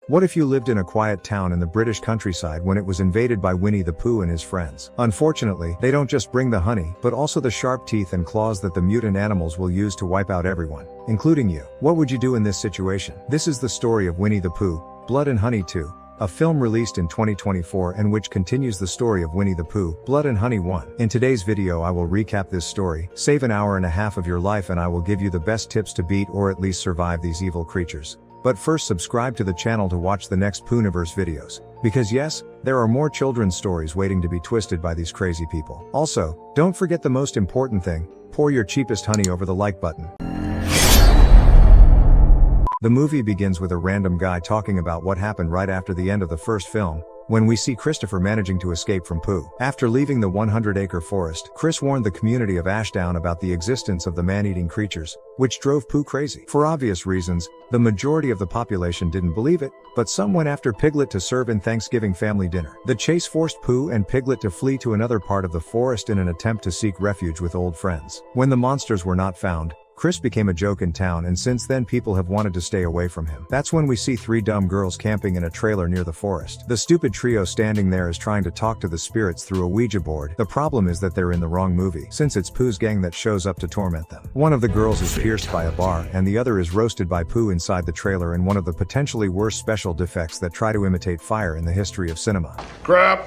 What if you lived in a quiet town in the British countryside when it was invaded by Winnie the Pooh and his friends? Unfortunately, they don't just bring the honey, but also the sharp teeth and claws that the mutant animals will use to wipe out everyone, including you. What would you do in this situation? This is the story of Winnie the Pooh, Blood and Honey 2. A film released in 2024 and which continues the story of Winnie the Pooh, Blood and Honey 1. In today's video I will recap this story, save an hour and a half of your life, and I will give you the best tips to beat or at least survive these evil creatures. But first, subscribe to the channel to watch the next Poohniverse videos. Because yes, there are more children's stories waiting to be twisted by these crazy people. Also, don't forget the most important thing, pour your cheapest honey over the like button. The movie begins with a random guy talking about what happened right after the end of the first film, when we see Christopher managing to escape from Pooh. After leaving the 100-acre forest, Chris warned the community of Ashdown about the existence of the man-eating creatures, which drove Pooh crazy. For obvious reasons, the majority of the population didn't believe it, but some went after Piglet to serve in Thanksgiving family dinner. The chase forced Pooh and Piglet to flee to another part of the forest in an attempt to seek refuge with old friends. When the monsters were not found, Chris became a joke in town, and since then people have wanted to stay away from him. That's when we see three dumb girls camping in a trailer near the forest. The stupid trio standing there is trying to talk to the spirits through a Ouija board. The problem is that they're in the wrong movie, since it's Pooh's gang that shows up to torment them. One of the girls is pierced by a bar, and the other is roasted by Pooh inside the trailer in one of the potentially worst special defects that try to imitate fire in the history of cinema. Crap,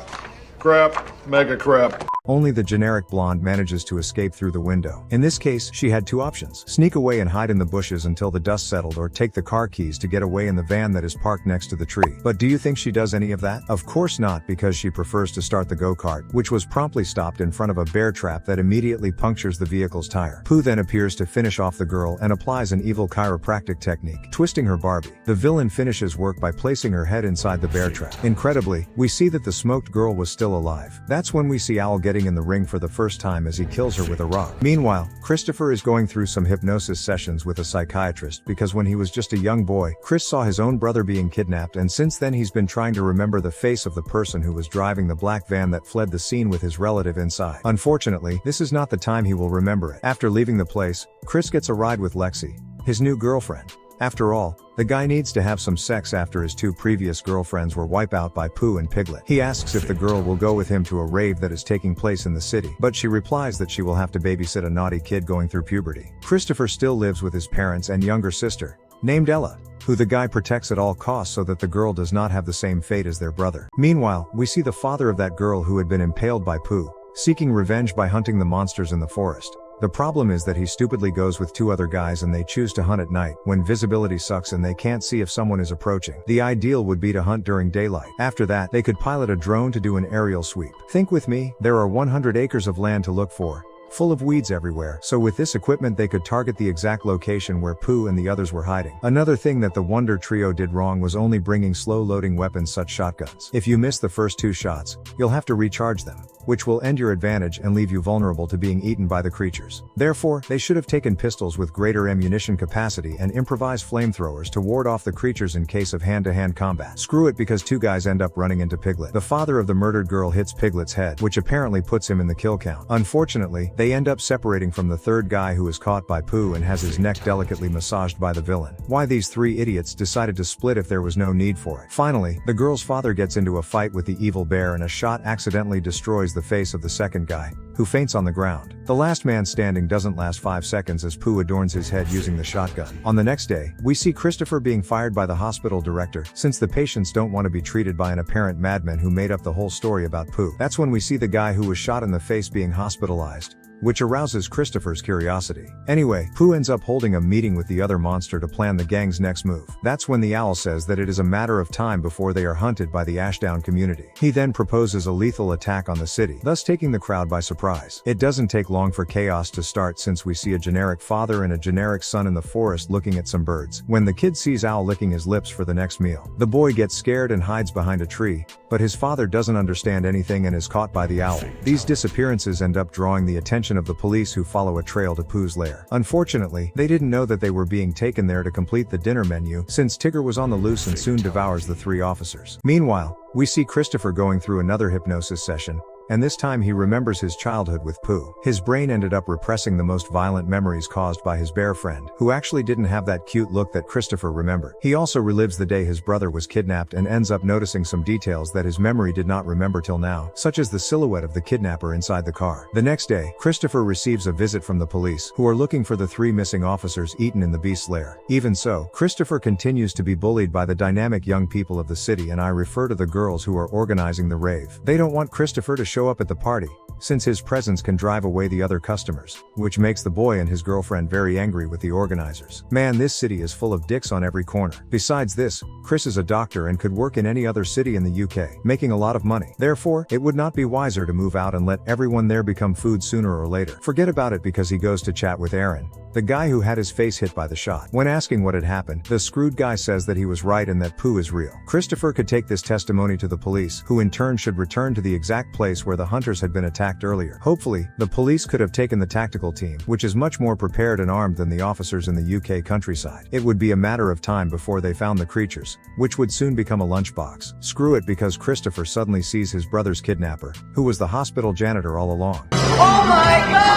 mega crap. Only the generic blonde manages to escape through the window. In this case, she had two options: sneak away and hide in the bushes until the dust settled, or take the car keys to get away in the van that is parked next to the tree. But do you think she does any of that? Of course not, because she prefers to start the go-kart, which was promptly stopped in front of a bear trap that immediately punctures the vehicle's tire. Pooh then appears to finish off the girl and applies an evil chiropractic technique, twisting her Barbie. The villain finishes work by placing her head inside the bear trap. Incredibly, we see that the smoked girl was still alive. That's when we see Owl getting in the ring for the first time as he kills her with a rock. Meanwhile, Christopher is going through some hypnosis sessions with a psychiatrist because when he was just a young boy, Chris saw his own brother being kidnapped, and since then he's been trying to remember the face of the person who was driving the black van that fled the scene with his relative inside. Unfortunately, this is not the time he will remember it. After leaving the place, Chris gets a ride with Lexi, his new girlfriend. After all, the guy needs to have some sex after his two previous girlfriends were wiped out by Pooh and Piglet. He asks if the girl will go with him to a rave that is taking place in the city, but she replies that she will have to babysit a naughty kid going through puberty. Christopher still lives with his parents and younger sister, named Ella, who the guy protects at all costs so that the girl does not have the same fate as their brother. Meanwhile, we see the father of that girl who had been impaled by Pooh, seeking revenge by hunting the monsters in the forest. The problem is that he stupidly goes with two other guys and they choose to hunt at night, when visibility sucks and they can't see if someone is approaching. The ideal would be to hunt during daylight. After that, they could pilot a drone to do an aerial sweep. Think with me, there are 100 acres of land to look for, full of weeds everywhere, so with this equipment they could target the exact location where Pooh and the others were hiding. Another thing that the Wonder Trio did wrong was only bringing slow-loading weapons such shotguns. If you miss the first two shots, you'll have to recharge them, which will end your advantage and leave you vulnerable to being eaten by the creatures. Therefore, they should have taken pistols with greater ammunition capacity and improvised flamethrowers to ward off the creatures in case of hand-to-hand combat. Screw it, because two guys end up running into Piglet. The father of the murdered girl hits Piglet's head, which apparently puts him in the kill count. Unfortunately, they end up separating from the third guy, who is caught by Pooh and has his neck delicately massaged by the villain. Why these three idiots decided to split if there was no need for it. Finally, the girl's father gets into a fight with the evil bear and a shot accidentally destroys the face of the second guy, who faints on the ground. The last man standing doesn't last 5 seconds as Pooh adorns his head using the shotgun. On the next day, we see Christopher being fired by the hospital director, since the patients don't want to be treated by an apparent madman who made up the whole story about Pooh. That's when we see the guy who was shot in the face being hospitalized, which arouses Christopher's curiosity. Anyway, Pooh ends up holding a meeting with the other monster to plan the gang's next move. That's when the owl says that it is a matter of time before they are hunted by the Ashdown community. He then proposes a lethal attack on the city, thus taking the crowd by surprise. It doesn't take long for chaos to start, since we see a generic father and a generic son in the forest looking at some birds, when the kid sees Owl licking his lips for the next meal. The boy gets scared and hides behind a tree, but his father doesn't understand anything and is caught by the owl. These disappearances end up drawing the attention of the police, who follow a trail to Pooh's lair. Unfortunately, they didn't know that they were being taken there to complete the dinner menu, since Tigger was on the loose and soon devours the three officers. Meanwhile, we see Christopher going through another hypnosis session, and this time he remembers his childhood with Pooh. His brain ended up repressing the most violent memories caused by his bear friend, who actually didn't have that cute look that Christopher remembered. He also relives the day his brother was kidnapped and ends up noticing some details that his memory did not remember till now, such as the silhouette of the kidnapper inside the car. The next day, Christopher receives a visit from the police, who are looking for the 3 missing officers eaten in the beast's lair. Even so, Christopher continues to be bullied by the dynamic young people of the city, and I refer to the girls who are organizing the rave. They don't want Christopher to show up at the party, since his presence can drive away the other customers, which makes the boy and his girlfriend very angry with the organizers. Man, this city is full of dicks on every corner. Besides this, Chris is a doctor and could work in any other city in the UK, making a lot of money. Therefore, it would not be wiser to move out and let everyone there become food sooner or later. Forget about it because he goes to chat with Aaron, the guy who had his face hit by the shot. When asking what had happened, the screwed guy says that he was right and that Pooh is real. Christopher could take this testimony to the police, who in turn should return to the exact place where the hunters had been attacked earlier. Hopefully, the police could have taken the tactical team, which is much more prepared and armed than the officers in the UK countryside. It would be a matter of time before they found the creatures, which would soon become a lunchbox. Screw it, because Christopher suddenly sees his brother's kidnapper, who was the hospital janitor all along. Oh my God!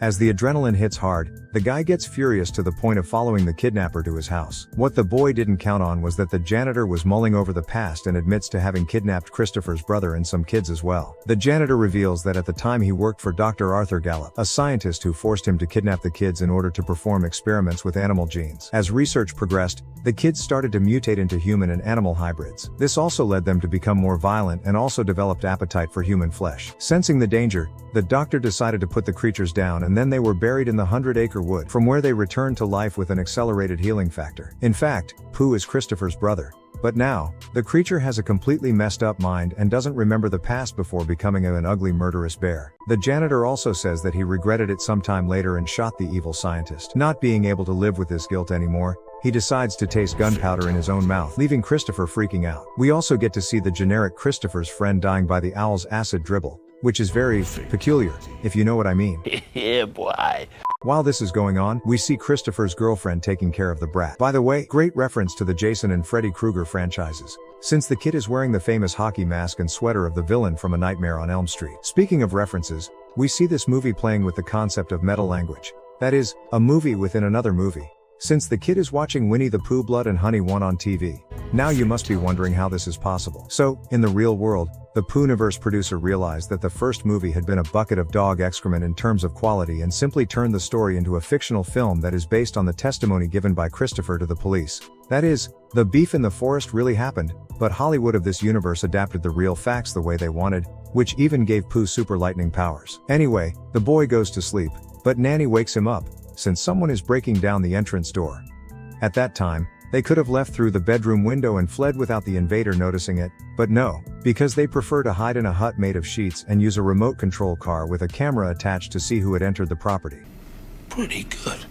As the adrenaline hits hard, the guy gets furious to the point of following the kidnapper to his house. What the boy didn't count on was that the janitor was mulling over the past and admits to having kidnapped Christopher's brother and some kids as well. The janitor reveals that at the time he worked for Dr. Arthur Gallup, a scientist who forced him to kidnap the kids in order to perform experiments with animal genes. As research progressed, the kids started to mutate into human and animal hybrids. This also led them to become more violent and also developed appetite for human flesh. Sensing the danger, the doctor decided to put the creatures down, and then they were buried in the 100-acre wood, from where they returned to life with an accelerated healing factor. In fact, Pooh is Christopher's brother. But now, the creature has a completely messed up mind and doesn't remember the past before becoming an ugly murderous bear. The janitor also says that he regretted it sometime later and shot the evil scientist. Not being able to live with this guilt anymore, he decides to taste gunpowder in his own mouth, leaving Christopher freaking out. We also get to see the generic Christopher's friend dying by the owl's acid dribble, which is very peculiar, if you know what I mean. Yeah, boy. While this is going on, we see Christopher's girlfriend taking care of the brat. By the way, great reference to the Jason and Freddy Krueger franchises, since the kid is wearing the famous hockey mask and sweater of the villain from A Nightmare on Elm Street. Speaking of references, we see this movie playing with the concept of meta language. That is, a movie within another movie. Since the kid is watching Winnie the Pooh Blood and Honey 1 on TV. Now you must be wondering how this is possible. So, in the real world, the Poohniverse producer realized that the first movie had been a bucket of dog excrement in terms of quality and simply turned the story into a fictional film that is based on the testimony given by Christopher to the police. That is, the beef in the forest really happened, but Hollywood of this universe adapted the real facts the way they wanted, which even gave Pooh super lightning powers. Anyway, the boy goes to sleep, but Nanny wakes him up, since someone is breaking down the entrance door. At that time, they could have left through the bedroom window and fled without the invader noticing it, but no, because they prefer to hide in a hut made of sheets and use a remote control car with a camera attached to see who had entered the property. Pretty good.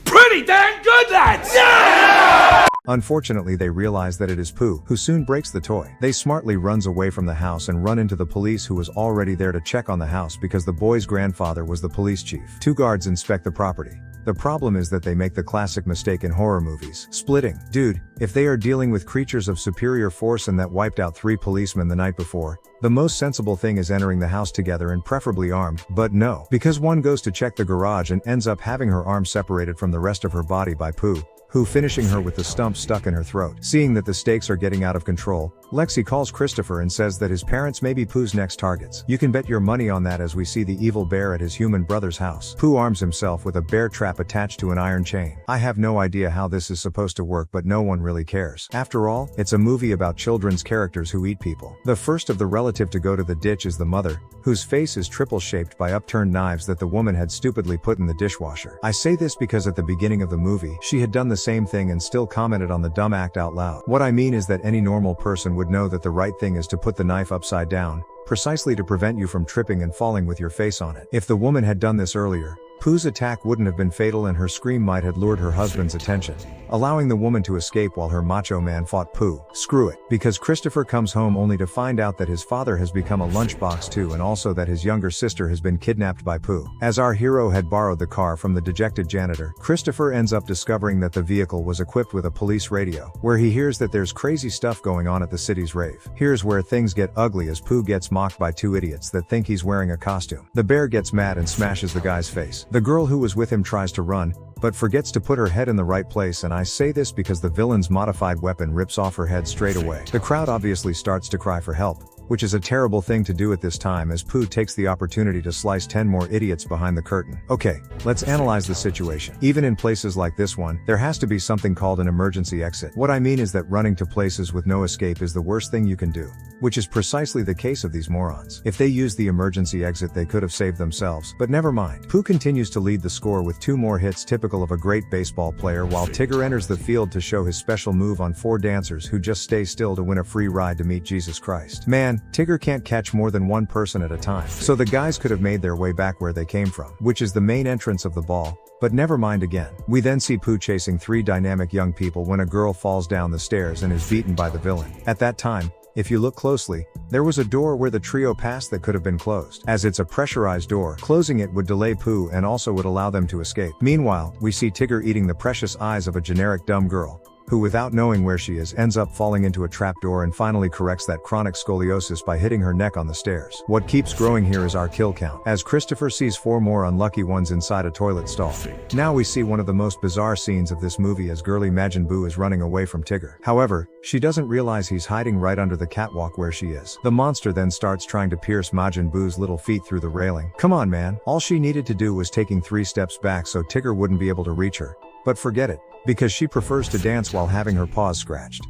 Pretty dang good, lads! Yeah! Unfortunately, they realize that it is Pooh, who soon breaks the toy. They smartly runs away from the house and run into the police, who was already there to check on the house because the boy's grandfather was the police chief. 2 guards inspect the property. The problem is that they make the classic mistake in horror movies. Splitting. Dude, if they are dealing with creatures of superior force and that wiped out 3 policemen the night before, the most sensible thing is entering the house together and preferably armed, but no. Because one goes to check the garage and ends up having her arm separated from the rest of her body by Pooh, who finishing her with the stump stuck in her throat. Seeing that the stakes are getting out of control, Lexi calls Christopher and says that his parents may be Pooh's next targets. You can bet your money on that, as we see the evil bear at his human brother's house. Pooh arms himself with a bear trap attached to an iron chain. I have no idea how this is supposed to work, but no one really cares. After all, it's a movie about children's characters who eat people. The first of the relative to go to the ditch is the mother, whose face is triple-shaped by upturned knives that the woman had stupidly put in the dishwasher. I say this because at the beginning of the movie, she had done the same thing and still commented on the dumb act out loud. What I mean is that any normal person would know that the right thing is to put the knife upside down, precisely to prevent you from tripping and falling with your face on it. If the woman had done this earlier, Pooh's attack wouldn't have been fatal and her scream might have lured her husband's attention, allowing the woman to escape while her macho man fought Pooh. Screw it, because Christopher comes home only to find out that his father has become a lunchbox too, and also that his younger sister has been kidnapped by Pooh. As our hero had borrowed the car from the dejected janitor, Christopher ends up discovering that the vehicle was equipped with a police radio, where he hears that there's crazy stuff going on at the city's rave. Here's where things get ugly as Pooh gets mocked by two idiots that think he's wearing a costume. The bear gets mad and smashes the guy's face. The girl who was with him tries to run, but forgets to put her head in the right place, and I say this because the villain's modified weapon rips off her head straight away. The crowd obviously starts to cry for help, which is a terrible thing to do at this time as Pooh takes the opportunity to slice 10 more idiots behind the curtain. Okay, let's analyze the situation. Even in places like this one, there has to be something called an emergency exit. What I mean is that running to places with no escape is the worst thing you can do, which is precisely the case of these morons. If they used the emergency exit, they could have saved themselves, but never mind. Pooh continues to lead the score with 2 more hits typical of a great baseball player, while Tigger enters the field to show his special move on 4 dancers who just stay still to win a free ride to meet Jesus Christ. Man, Tigger can't catch more than 1 person at a time, so the guys could have made their way back where they came from, which is the main entrance of the ball. But never mind again. We then see Pooh chasing 3 dynamic young people when a girl falls down the stairs and is beaten by the villain. At that time, if you look closely, there was a door where the trio passed that could have been closed. As it's a pressurized door, closing it would delay Pooh and also would allow them to escape. Meanwhile, we see Tigger eating the precious eyes of a generic dumb girl, who without knowing where she is ends up falling into a trapdoor and finally corrects that chronic scoliosis by hitting her neck on the stairs. What keeps growing here is our kill count, as Christopher sees 4 more unlucky ones inside a toilet stall. Now we see one of the most bizarre scenes of this movie as girly Majin Buu is running away from Tigger. However, she doesn't realize he's hiding right under the catwalk where she is. The monster then starts trying to pierce Majin Buu's little feet through the railing. Come on, man. All she needed to do was taking 3 steps back so Tigger wouldn't be able to reach her. But forget it, because she prefers to dance while having her paws scratched.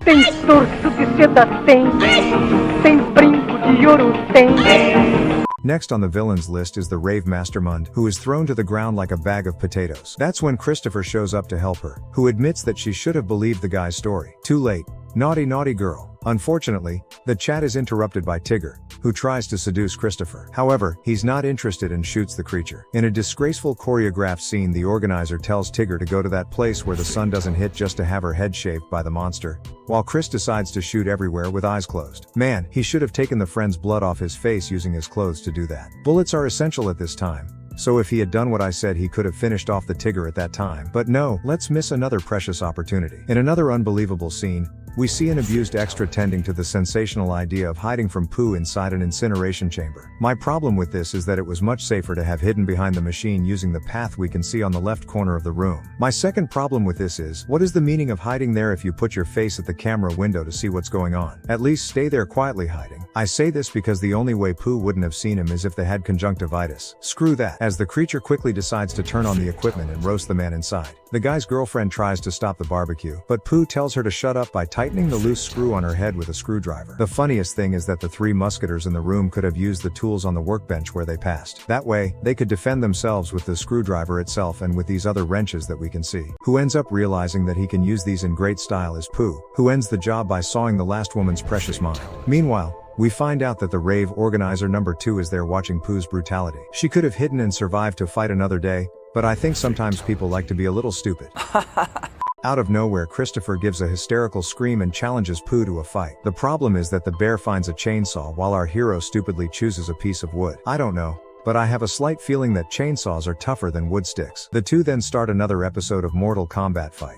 Next on the villain's list is the rave mastermind, who is thrown to the ground like a bag of potatoes. That's when Christopher shows up to help her, who admits that she should have believed the guy's story. Too late. Naughty naughty girl. Unfortunately, the chat is interrupted by Tigger, who tries to seduce Christopher. However, he's not interested and shoots the creature. In a disgraceful choreographed scene, the organizer tells Tigger to go to that place where the sun doesn't hit just to have her head shaved by the monster, while Chris decides to shoot everywhere with eyes closed. Man, he should have taken the friend's blood off his face using his clothes to do that. Bullets are essential at this time, so if he had done what I said, he could have finished off the Tigger at that time. But no, let's miss another precious opportunity. In another unbelievable scene, we see an abused extra tending to the sensational idea of hiding from Pooh inside an incineration chamber. My problem with this is that it was much safer to have hidden behind the machine using the path we can see on the left corner of the room. My second problem with this is, what is the meaning of hiding there if you put your face at the camera window to see what's going on? At least stay there quietly hiding. I say this because the only way Pooh wouldn't have seen him is if they had conjunctivitis. Screw that, as the creature quickly decides to turn on the equipment and roast the man inside. The guy's girlfriend tries to stop the barbecue, but Pooh tells her to shut up by tightening the loose screw on her head with a screwdriver. The funniest thing is that the 3 musketeers in the room could have used the tools on the workbench where they passed. That way, they could defend themselves with the screwdriver itself and with these other wrenches that we can see. Who ends up realizing that he can use these in great style is Pooh, who ends the job by sawing the last woman's precious mind. Meanwhile, we find out that the rave organizer number 2 is there watching Pooh's brutality. She could have hidden and survived to fight another day, but I think sometimes people like to be a little stupid. Out of nowhere, Christopher gives a hysterical scream and challenges Pooh to a fight. The problem is that the bear finds a chainsaw while our hero stupidly chooses a piece of wood. I don't know, but I have a slight feeling that chainsaws are tougher than wood sticks. The two then start another episode of Mortal Kombat fight.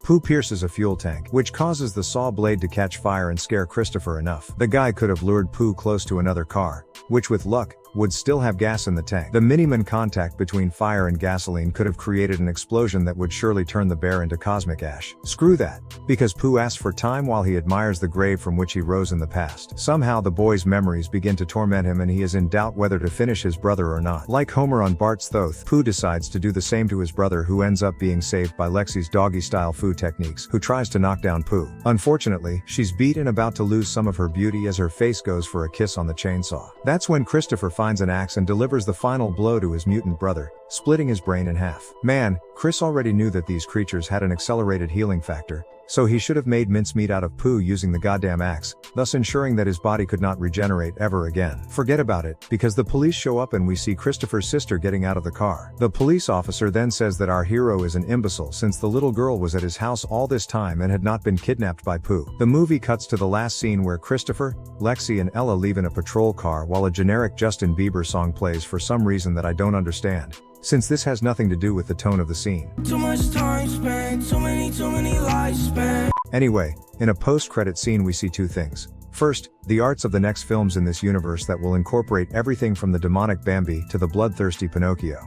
Pooh pierces a fuel tank, which causes the saw blade to catch fire and scare Christopher enough. The guy could have lured Pooh close to another car, which with luck, would still have gas in the tank. The minimum contact between fire and gasoline could have created an explosion that would surely turn the bear into cosmic ash. Screw that, because Pooh asks for time while he admires the grave from which he rose in the past. Somehow the boy's memories begin to torment him and he is in doubt whether to finish his brother or not. Like Homer on Bart's Thoth, Pooh decides to do the same to his brother, who ends up being saved by Lexi's doggy-style food techniques, who tries to knock down Pooh. Unfortunately, she's beat and about to lose some of her beauty as her face goes for a kiss on the chainsaw. That's when Christopher finds an axe and delivers the final blow to his mutant brother, splitting his brain in half. Man, Chris already knew that these creatures had an accelerated healing factor, So he should have made mincemeat out of Pooh using the goddamn axe, thus ensuring that his body could not regenerate ever again. Forget about it, because the police show up and we see Christopher's sister getting out of the car. The police officer then says that our hero is an imbecile since the little girl was at his house all this time and had not been kidnapped by Pooh. The movie cuts to the last scene where Christopher, Lexi and Ella leave in a patrol car while a generic Justin Bieber song plays for some reason that I don't understand, since this has nothing to do with the tone of the scene. Too much time spent, too many lives spent. Anyway, in a post-credit scene we see two things. First, the arts of the next films in this universe that will incorporate everything from the demonic Bambi to the bloodthirsty Pinocchio.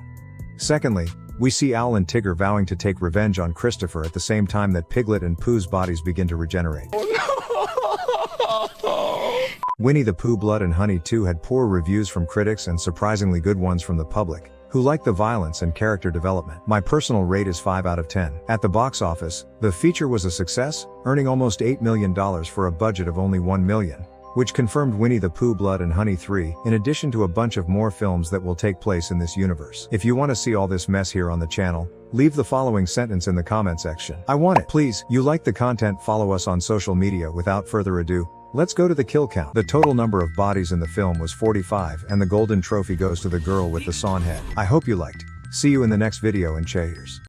Secondly, we see Owl and Tigger vowing to take revenge on Christopher at the same time that Piglet and Pooh's bodies begin to regenerate. Winnie the Pooh Blood and Honey 2 had poor reviews from critics and surprisingly good ones from the public, who liked the violence and character development. My personal rate is 5 out of 10. At the box office, the feature was a success, earning almost $8 million for a budget of only $1 million, which confirmed Winnie the Pooh Blood and Honey 3, in addition to a bunch of more films that will take place in this universe. If you want to see all this mess here on the channel, leave the following sentence in the comment section. I want it. Please, you like the content, follow us on social media. Without further ado, let's go to the kill count. The total number of bodies in the film was 45 and the golden trophy goes to the girl with the sawn head. I hope you liked. See you in the next video and cheers.